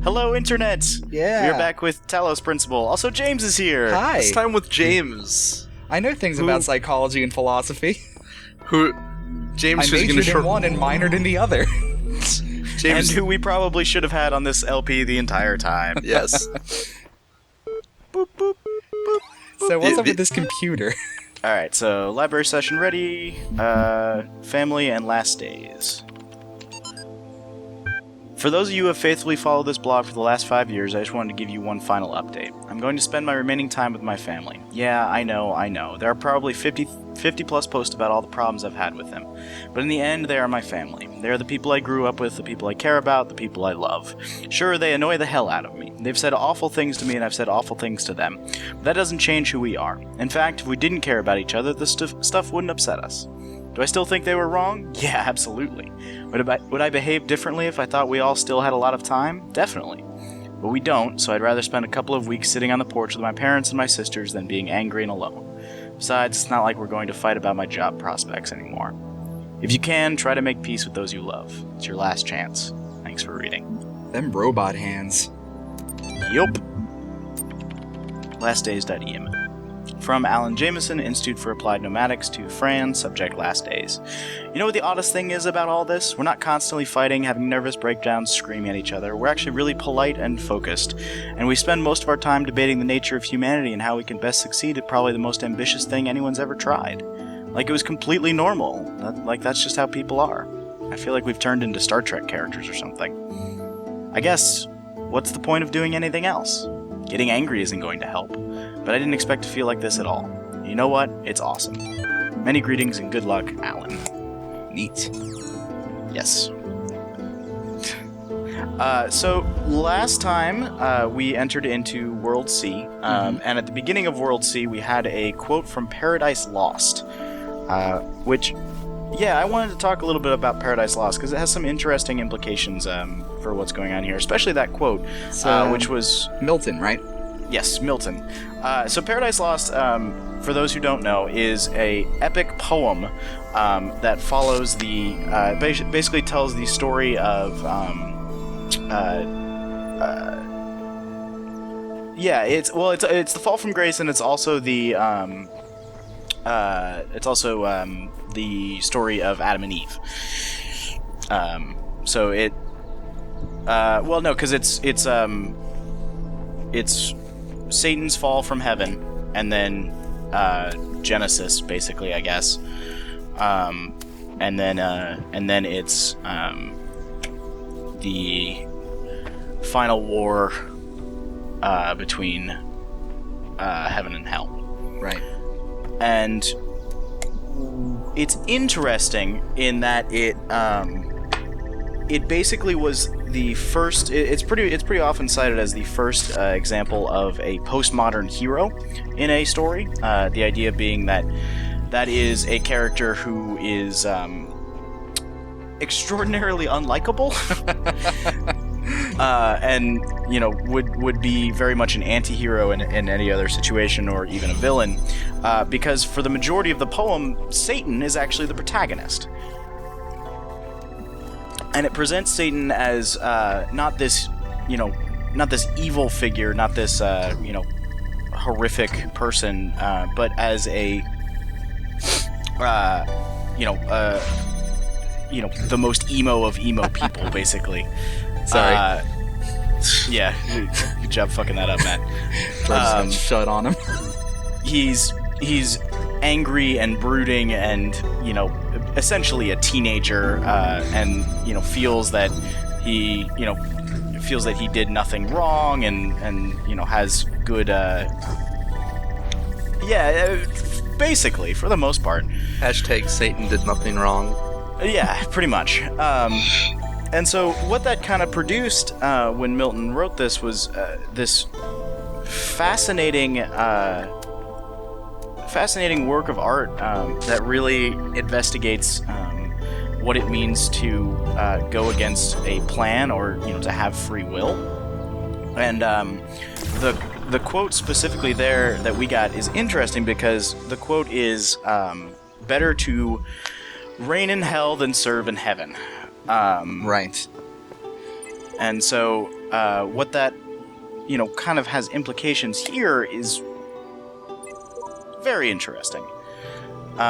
Hello, Internet! Yeah. We're back with Talos Principal. Also, James is here. Hi. This time with James. I know things about psychology and philosophy. James I was majored in one and minored in the other. James, And who we probably should have had on this LP the entire time. yes. Boop, boop, boop. So what's up with this computer? Alright, so library session ready. Family and last days. For those of you who have faithfully followed this blog for the last 5 years, I just wanted to give you one final update. I'm going to spend my remaining time with my family. Yeah, I know. There are probably 50 plus posts about all the problems I've had with them. But in the end, they are my family. They are the people I grew up with, the people I care about, the people I love. Sure, they annoy the hell out of me. They've said awful things to me and I've said awful things to them. But that doesn't change who we are. In fact, if we didn't care about each other, this stuff wouldn't upset us. Do I still think they were wrong? Yeah, absolutely. Would I behave differently if I thought we all still had a lot of time? Definitely. But we don't, so I'd rather spend a couple of weeks sitting on the porch with my parents and my sisters than being angry and alone. Besides, it's not like we're going to fight about my job prospects anymore. If you can, try to make peace with those you love. It's your last chance. Thanks for reading. Them robot hands. Yup. Lastdays.em. From Alan Jameson, Institute for Applied Pneumatics, to Fran, subject last days. You know what the oddest thing is about all this? We're not constantly fighting, having nervous breakdowns, screaming at each other. We're actually really polite and focused. And we spend most of our time debating the nature of humanity and how we can best succeed at probably the most ambitious thing anyone's ever tried. Like it was completely normal. That's just how people are. I feel like we've turned into Star Trek characters or something. I guess, what's the point of doing anything else? Getting angry isn't going to help. But I didn't expect to feel like this at all. You know what? It's awesome. Many greetings and good luck, Alan. Neat. Yes. So last time we entered into World C, and at the beginning of World C we had a quote from Paradise Lost, which, yeah, I wanted to talk a little bit about Paradise Lost because it has some interesting implications for what's going on here, especially that quote, which was Milton, right? Yes, Milton. So Paradise Lost, for those who don't know, is a epic poem that follows the basically tells the story of it's the fall from grace, and it's also the story of Adam and Eve. It's Satan's fall from heaven, and then Genesis, basically, I guess, and then it's the final war between heaven and hell. Right. And it's interesting in that it basically was the first. It's pretty often cited as the first example of a postmodern hero in a story. The idea being that is a character who is extraordinarily unlikable, and would be very much an anti-hero in any other situation, or even a villain, because for the majority of the poem, Satan is actually the protagonist. And it presents Satan as not this evil figure, not this horrific person, but as a the most emo of emo people, basically. Sorry. Yeah, good job fucking that up, Matt. Shut on him. He's angry and brooding, and essentially a teenager, and feels that he did nothing wrong, and has good basically, for the most part. Hashtag Satan did nothing wrong. Yeah, pretty much. And so what that kind of produced when Milton wrote this was this fascinating work of art that really investigates what it means to go against a plan, or to have free will. And the quote specifically there that we got is interesting because the quote is better to reign in hell than serve in heaven. Right. And so what that, kind of has implications here is very interesting. We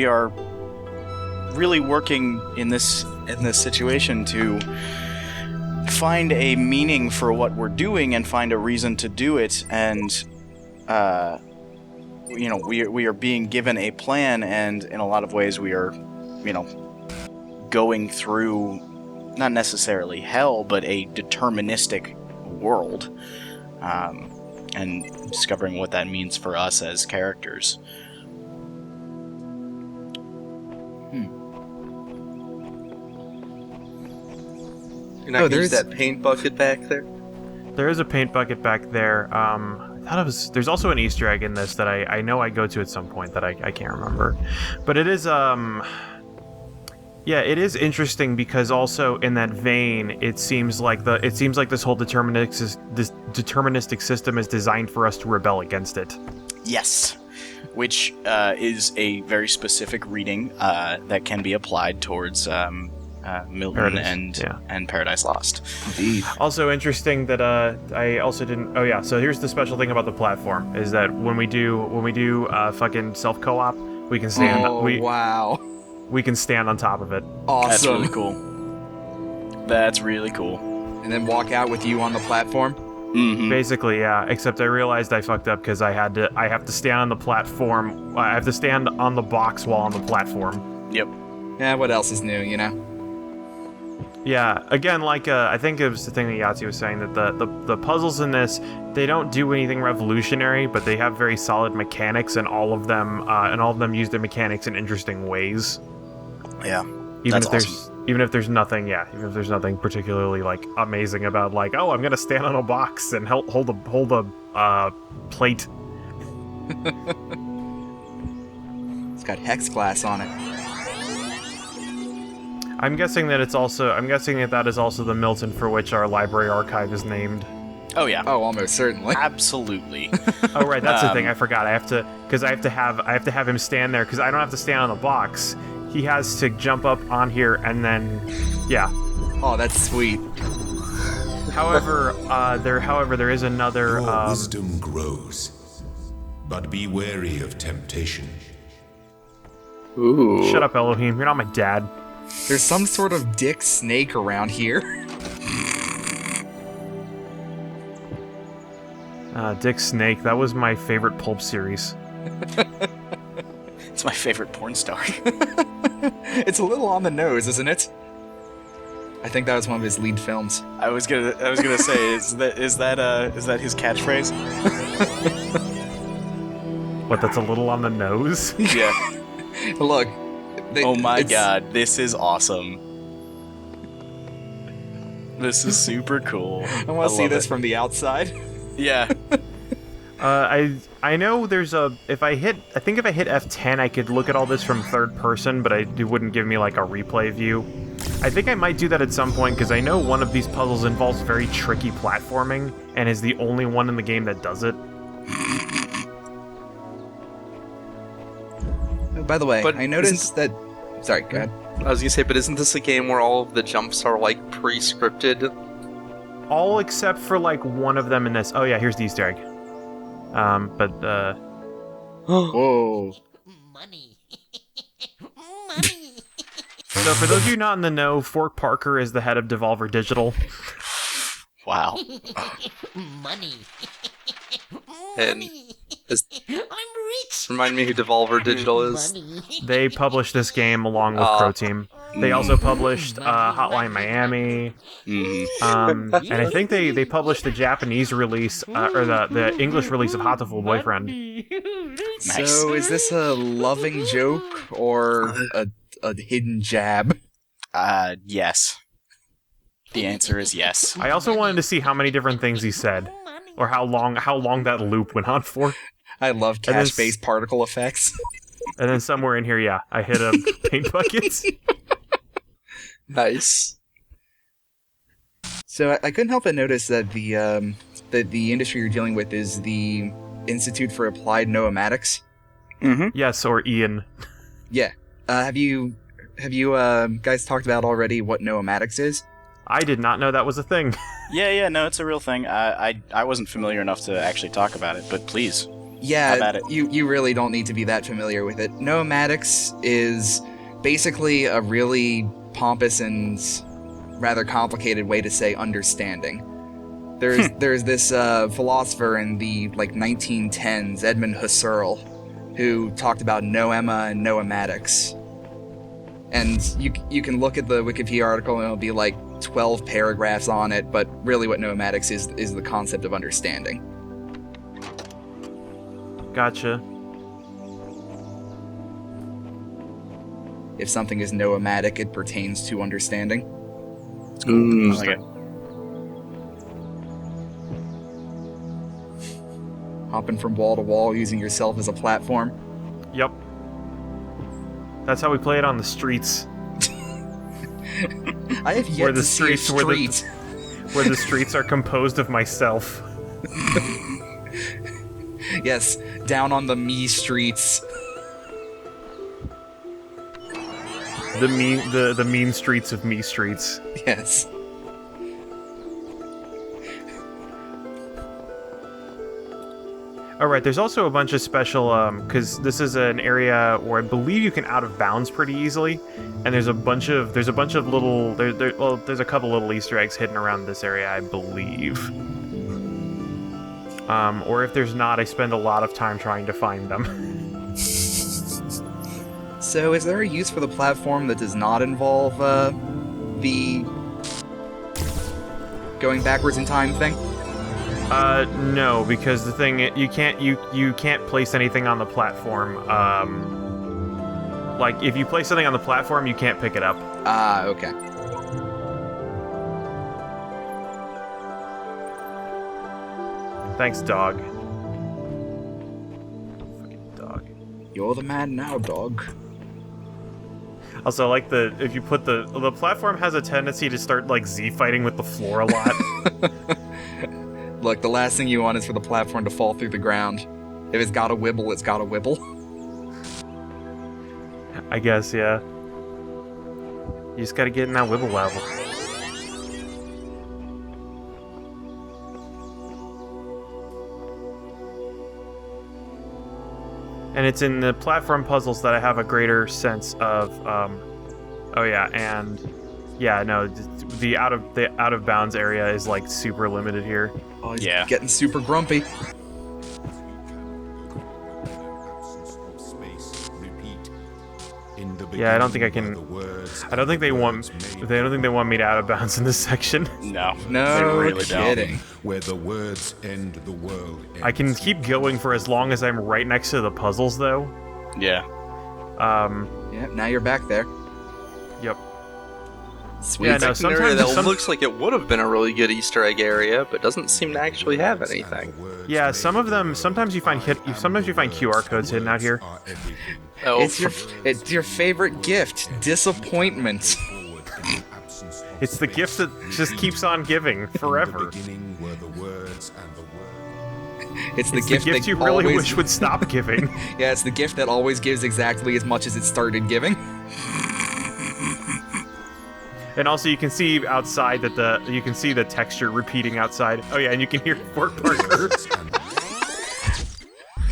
are really working in this situation to find a meaning for what we're doing and find a reason to do it, and we are being given a plan, and in a lot of ways we are going through not necessarily hell, but a deterministic world, and discovering what that means for us as characters. You're not gonna use that paint bucket back there? There is a paint bucket back there. I thought it was. There's also an Easter egg in this that I know I go to at some point that I can't remember, but it is it is interesting because also in that vein, it seems like this whole deterministic system is designed for us to rebel against it. Yes, which is a very specific reading that can be applied towards Milton and Paradise Lost. Indeed. Also interesting that I also didn't. Oh yeah, so here's the special thing about the platform is that when we do fucking self co-op, we can stand. Wow. We can stand on top of it. Awesome. That's really cool. That's really cool. And then walk out with you on the platform? Mm-hmm. Basically, yeah. Except I realized I fucked up because I have to stand on the platform. I have to stand on the box while on the platform. Yep. Yeah, what else is new, you know? Yeah, again, I think it was the thing that Yahtzee was saying, that the puzzles in this, they don't do anything revolutionary, but they have very solid mechanics, and all of them use their mechanics in interesting ways. Yeah, even if there's nothing particularly amazing about I'm gonna stand on a box and hold a plate. It's got hex glass on it. I'm guessing that that is also the Milton for which our library archive is named. Oh yeah. Oh, almost certainly. Absolutely. Oh right, that's the thing. I forgot. I have to have him stand there because I don't have to stand on the box. He has to jump up on here and then, yeah. Oh, that's sweet. However, there is another. Your wisdom grows, but be wary of temptation. Ooh. Shut up, Elohim. You're not my dad. There's some sort of dick snake around here. Dick Snake. That was my favorite pulp series. It's my favorite porn star. It's a little on the nose, isn't it? I think that was one of his lead films. I was gonna say, is that his catchphrase? What? That's a little on the nose. Yeah. Look. Oh my god, this is awesome. This is super cool. I want to see this from the outside. Yeah. I know there's if I hit F10 I could look at all this from third person, but it wouldn't give me a replay view. I think I might do that at some point because I know one of these puzzles involves very tricky platforming and is the only one in the game that does it. By the way, But I noticed that... Sorry, go ahead. I was gonna say, but isn't this a game where all of the jumps are pre-scripted? All except for one of them in this. Oh yeah, here's the Easter egg. Whoa. Money. So for those of you not in the know, Fork Parker is the head of Devolver Digital. Wow. Money. And I'm rich. remind me who Devolver Digital is. Money. They published this game along with Pro Team. They also published Hotline Miami, and I think they published the Japanese release or the English release of Hatoful Boyfriend. Nice. So, is this a loving joke or a hidden jab? Yes. The answer is yes. I also wanted to see how many different things he said, or how long that loop went on for. I love cache-based particle effects. And then somewhere in here, yeah, I hit a paint bucket. Nice. So I couldn't help but notice that the industry you're dealing with is the Institute for Applied Noematics. Mm-hmm. Yes, or Ian. Yeah. Have you have you guys talked about already what noematics is? I did not know that was a thing. Yeah, no, it's a real thing. I wasn't familiar enough to actually talk about it, but please. Yeah, How about it? you really don't need to be that familiar with it. Noematics is basically a really pompous and rather complicated way to say understanding. There's this philosopher in the 1910s, Edmund Husserl, who talked about noema and noematics. And you can look at the Wikipedia article and it'll be 12 paragraphs on it, but really what noematics is the concept of understanding. Gotcha. If something is noematic, it pertains to understanding. I like it. Hopping from wall to wall, using yourself as a platform. Yep. That's how we play it on the streets. I have yet to see a street. Where the streets are composed of myself. Yes, down on the me streets. The mean streets of me streets. Yes. Alright, there's also a bunch of special, because this is an area where I believe you can out of bounds pretty easily, and there's a bunch of little, there's a couple little Easter eggs hidden around this area, I believe. Or if there's not, I spend a lot of time trying to find them. So, is there a use for the platform that does not involve, the going backwards in time thing? No, because the thing you can't place anything on the platform. If you place something on the platform, you can't pick it up. Ah, okay. Thanks, dog. Fucking dog. You're the man now, dog. Also, if you put the platform has a tendency to start Z fighting with the floor a lot. Look, the last thing you want is for the platform to fall through the ground. If it's got a wibble, it's got a wibble. I guess, yeah. You just gotta get in that wibble level. And it's in the platform puzzles that I have a greater sense of, oh yeah, and yeah, no, the out of bounds area is super limited here. Oh, he's Yeah. getting super grumpy. Yeah, I don't think I can. I don't think they want me to out of bounds in this section. No, No they really kidding. Where the words end, the world ends. I can keep going for as long as I'm right next to the puzzles, though. don't. Yeah. Yeah, now you're back there. Yep. Sweet. Yeah, no, It's an area sometimes that looks like it would have been a really good Easter egg area, but doesn't seem to actually have anything. Yeah, some of them. Sometimes you find QR codes hidden out here. Oh, It's your favorite gift, disappointment. It's the gift that just keeps on giving forever. It's the It's gift the gift that you really always, wish would stop giving. Yeah, it's the gift that always gives exactly as much as it started giving. And also, you can see outside that you can see the texture repeating outside. Oh yeah, and you can hear Fort Parker.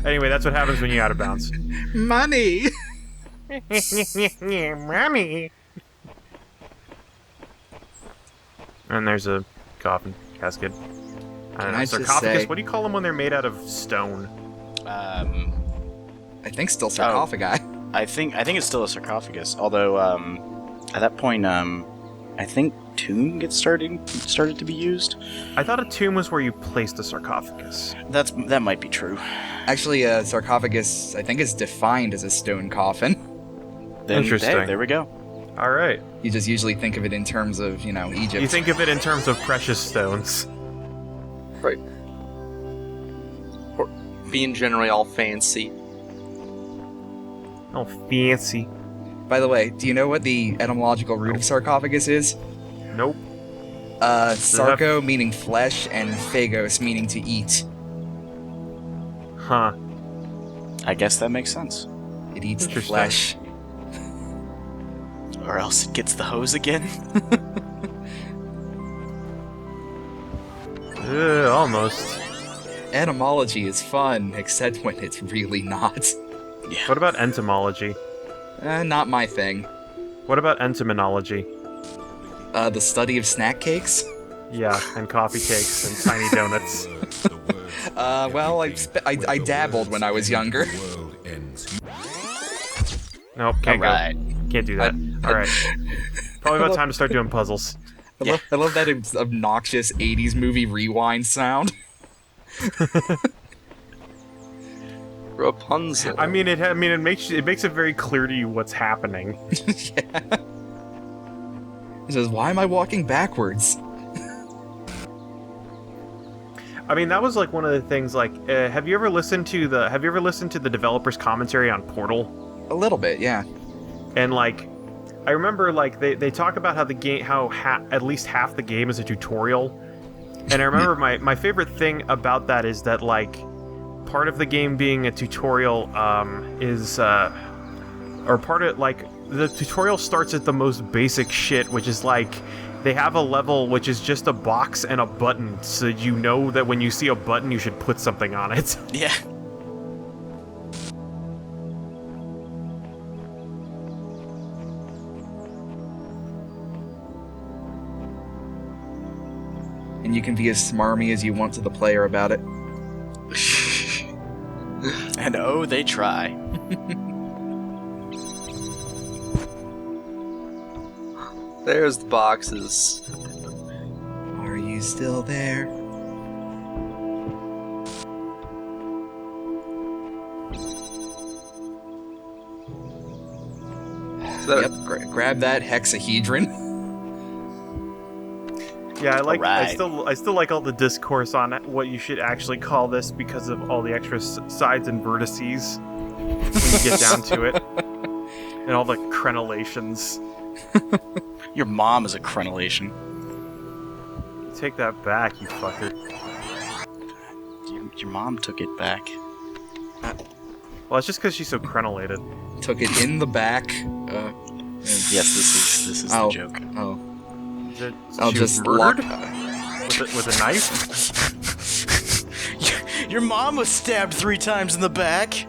Anyway, that's what happens when you out of bounds. Money! Mommy. And there's a coffin casket. I don't know, I just sarcophagus. say- What do you call them when they're made out of stone? I think still sarcophagi. I think it's still a sarcophagus. Although, at that point, I think tomb gets started to be used. I thought a tomb was where you placed a sarcophagus. That might be true. Actually, a sarcophagus, I think, is defined as a stone coffin. Then, Interesting. hey, there we go. All right. You just usually think of it in terms of, Egypt. You think of it in terms of precious stones. right. Or being generally all fancy. Oh, fancy. By the way, do you know what the etymological root of sarcophagus is? Nope. Sarco meaning flesh and phagos meaning to eat. Huh. I guess that makes sense. It eats the Interesting. flesh. Or else it gets the hose again. Almost. Etymology is fun, except when it's really not. Yeah. What about entomology? Not my thing. What about entomology? The study of snack cakes? Yeah, and coffee cakes and tiny donuts. Well, I dabbled when I was younger. Nope, can't Alright. go. Can't do that. Alright. Probably about time to start doing puzzles. I love that obnoxious 80s movie rewind sound. Rapunzel. I mean, it makes it very clear to you what's happening. Yeah. It says, why am I walking backwards? I mean, that was like one of the things. Like, have you ever listened to the developers' commentary on Portal? A little bit, yeah. And like, I remember like they talk about how the game, at least half the game is a tutorial. And I remember my favorite thing about that is that like part of the game being a tutorial or part of like the tutorial starts at the most basic shit, which is like they have a level which is just a box and a button, so you know that when you see a button you should put something on it. Yeah. And you can be as smarmy as you want to the player about it. And oh, they try. There's the boxes. Are you still there? Yep, grab that hexahedron. Yeah, I Alright. I still like all the discourse on what you should actually call this because of all the extra sides and vertices when you get down to it, and all the crenellations. Your mom is a crenellation. Take that back, you fucker. Your mom took it back. Well, it's just because she's so crenellated. Took it in the back. Yes, this is the joke. Oh. I'll just murdered lock. with a knife. Your mom was stabbed 3 times in the back.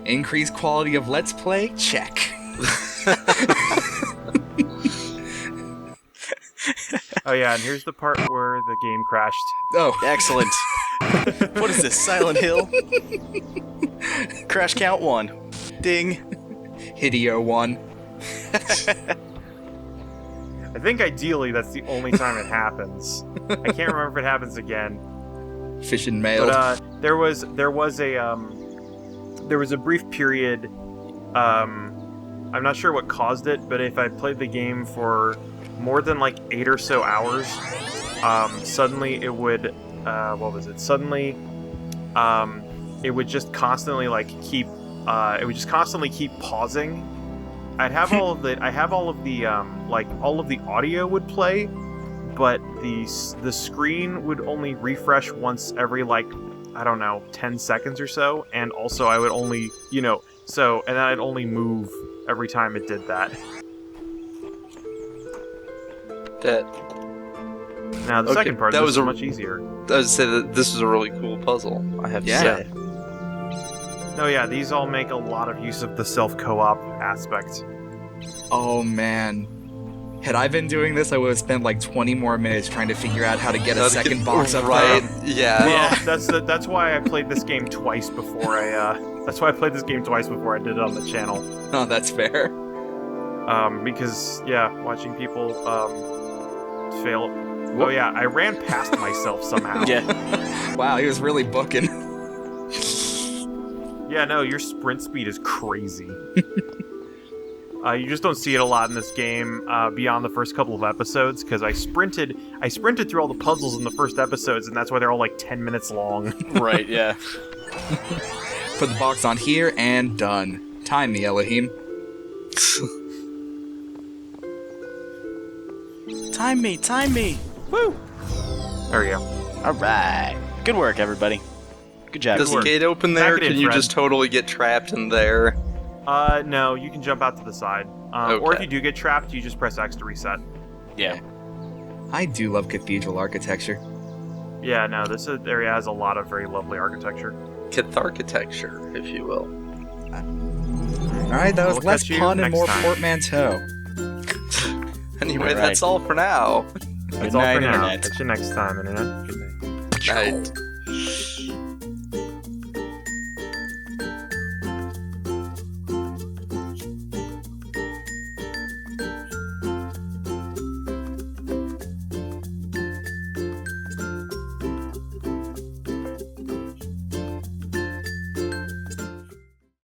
Increased quality of Let's Play? Check. Oh yeah, and here's the part where the game crashed. Oh, Excellent. What is this, Silent Hill? Crash count 1. Ding. Hideo 1. I think ideally that's the only time it happens. I can't remember if it happens again. Fish and mailed. But there was a brief period. I'm not sure what caused it, but if I played the game for more than like 8 or so hours, suddenly it would Suddenly, it would just constantly like keep. It would just constantly keep pausing. I have all of the audio would play, but the screen would only refresh once every like, I don't know, 10 seconds or so, and also I would only, and then I'd only move every time it did that. Now the second part was much easier. I would say that this was a really cool puzzle, I have to say. No, yeah, these all make a lot of use of the self-co-op aspect. Oh man. Had I been doing this, I would have spent like 20 more minutes trying to figure out how to get a second box up right. there. Yeah. Well, that's why I played this game twice before I did it on the channel. Oh, that's fair. Because watching people fail. Oh yeah, I ran past myself somehow. Yeah. Wow, he was really booking. Yeah, no, your sprint speed is crazy. You just don't see it a lot in this game beyond the first couple of episodes, because I sprinted through all the puzzles in the first episodes, and that's why they're all like 10 minutes long. Right, yeah. Put the box on here and done. Time me, Elohim. Time me. Woo! There we go. Alright. Good work, everybody. Good job. Does the gate open there? Back it in, Can you Fred. just totally get trapped in there? No, you can jump out to the side. Or if Okay. you do get trapped, you just press X to reset. Yeah. I do love cathedral architecture. Yeah, no, this area has a lot of very lovely architecture. Catharchitecture, if you will. Alright, that was We'll less catch you pun and next more time. portmanteau. Anyway, Alright. that's all for now. That's Good all night, for now. Internet. Catch you next time, Internet. Good night. Night.